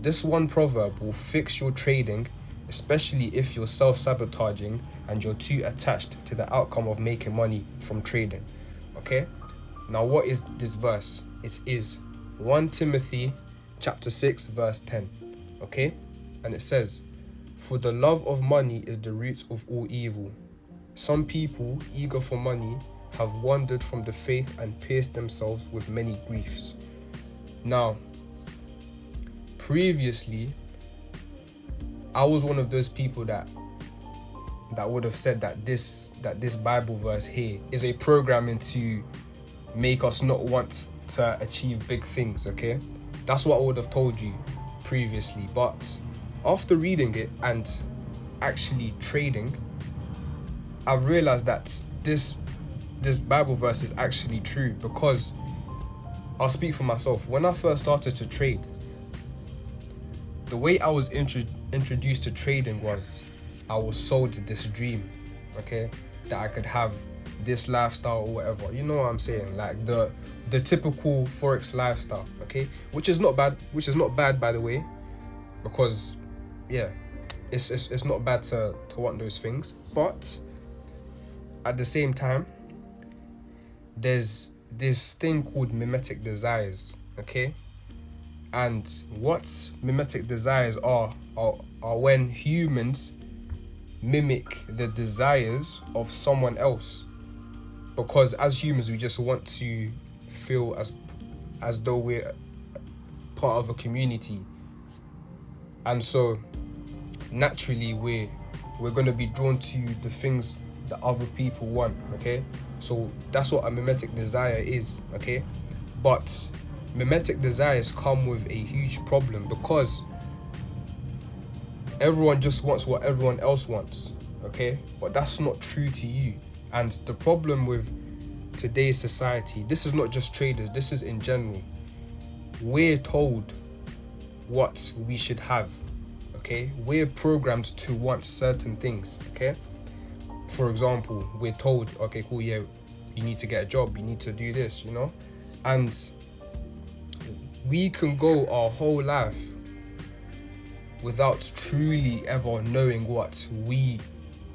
This one proverb will fix your trading, especially if you're self-sabotaging and you're too attached to the outcome of making money from trading. Okay? Now, what is this verse? It is 1 Timothy chapter 6, verse 10. Okay? And it says, "For the love of money is the root of all evil. Some people, eager for money, have wandered from the faith and pierced themselves with many griefs." Now, previously, I was one of those people that would have said that this Bible verse here is a programming to make us not want to achieve big things, okay? That's what I would have told you previously. But after reading it and actually trading, I've realized that this Bible verse is actually true, because I'll speak for myself. When I first started to trade, the way I was introduced to trading was I was sold this dream, okay, that I could have this lifestyle or whatever. You know what I'm saying? Like the typical Forex lifestyle, okay? Which is not bad, by the way, because yeah, it's not bad to want those things. But at the same time, there's this thing called mimetic desires, okay? And what mimetic desires are when humans mimic the desires of someone else, because as humans we just want to feel as though we're part of a community, and so naturally we're going to be drawn to the things that other people want, okay? So that's what a mimetic desire is, okay? But mimetic desires come with a huge problem, because everyone just wants what everyone else wants, okay? But that's not true to you. And the problem with today's society, this is not just traders, this is in general, we're told what we should have, okay? We're programmed to want certain things, okay? For example, we're told, okay, cool, yeah, you need to get a job, you need to do this, you know? And we can go our whole life without truly ever knowing what we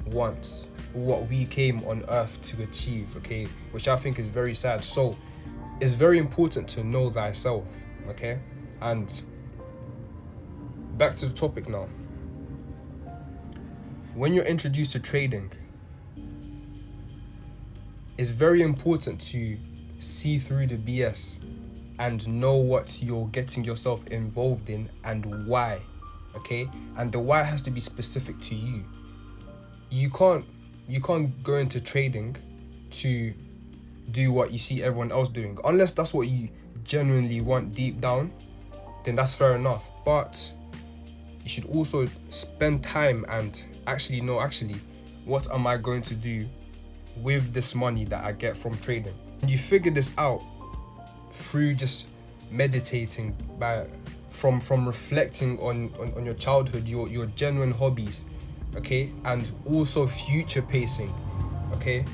want, what we came on earth to achieve, okay? Which I think is very sad. So it's very important to know thyself, okay? And back to the topic now. When you're introduced to trading, it's very important to see through the BS and know what you're getting yourself involved in and why, okay? And the why has to be specific to you. You can't go into trading to do what you see everyone else doing, unless that's what you genuinely want deep down. Then that's fair enough. But you should also spend time and actually know, what am I going to do with this money that I get from trading? And you figure this out through just meditating, from reflecting on your childhood, your genuine hobbies, okay? And also future pacing, okay?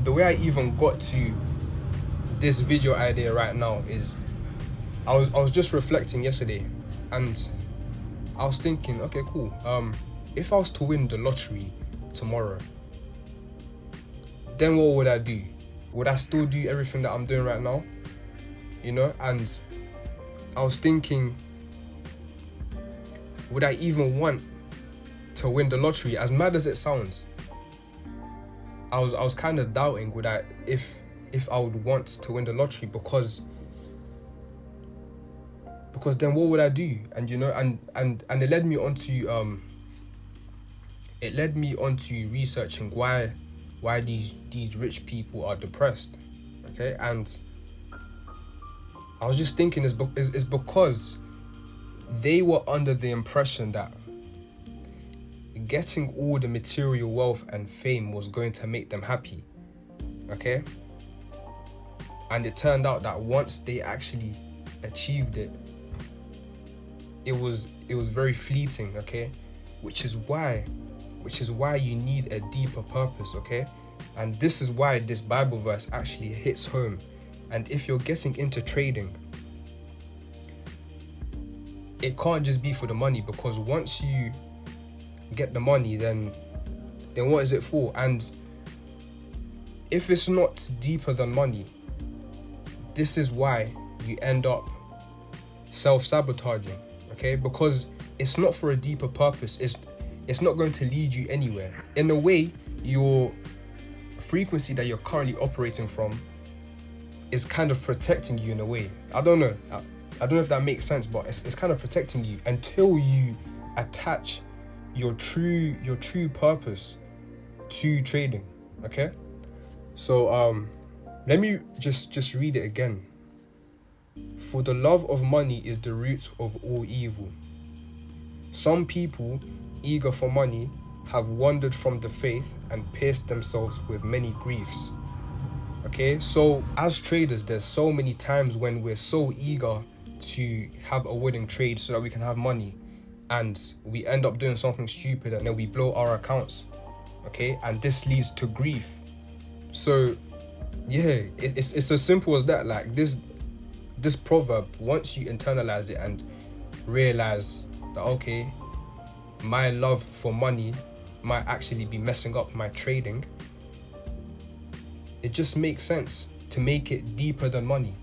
The way I even got to this video idea right now is I was just reflecting yesterday, and I was thinking, okay, cool, if I was to win the lottery tomorrow, then what would I do? Would I still do everything that I'm doing right now? You know? And I was thinking, would I even want to win the lottery? As mad as it sounds, I was kind of doubting would I if I would want to win the lottery, because then what would I do? And you know, and it led me onto researching why these rich people are depressed, okay? And I was just thinking it's because they were under the impression that getting all the material wealth and fame was going to make them happy, okay? And it turned out that once they actually achieved it, it was very fleeting, okay? Which is why you need a deeper purpose, okay? And this is why this Bible verse actually hits home. And if you're getting into trading, it can't just be for the money, because once you get the money, then what is it for? And if it's not deeper than money, this is why you end up self-sabotaging, okay? Because it's not for a deeper purpose. It's not going to lead you anywhere. In a way, your frequency that you're currently operating from is kind of protecting you in a way. I don't know if that makes sense, but it's kind of protecting you until you attach your true purpose to trading, okay? So let me just read it again. For the love of money is the root of all evil. Some people, eager for money, have wandered from the faith and pierced themselves with many griefs. Okay, so as traders, there's so many times when we're so eager to have a winning trade so that we can have money, and we end up doing something stupid and then we blow our accounts, okay? And this leads to grief. So yeah, it's as simple as that. Like this proverb, once you internalize it and realize that, okay, my love for money might actually be messing up my trading, it just makes sense to make it deeper than money.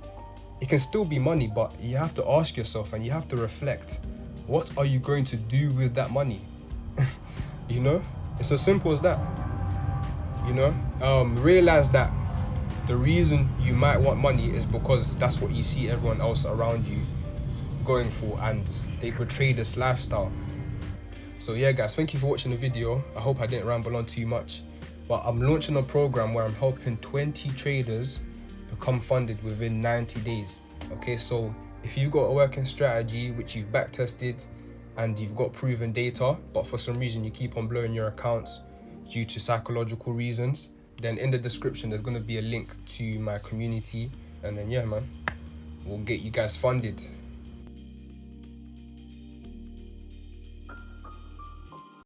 It can still be money, but you have to ask yourself and you have to reflect, what are you going to do with that money? You know, it's as simple as that. You know, realize that the reason you might want money is because that's what you see everyone else around you going for, and they portray this lifestyle. So yeah guys, thank you for watching the video. I hope I didn't ramble on too much, but I'm launching a program where I'm helping 20 traders become funded within 90 days. Okay, so if you've got a working strategy which you've back tested and you've got proven data, but for some reason you keep on blowing your accounts due to psychological reasons, then in the description there's going to be a link to my community, and then yeah man, we'll get you guys funded.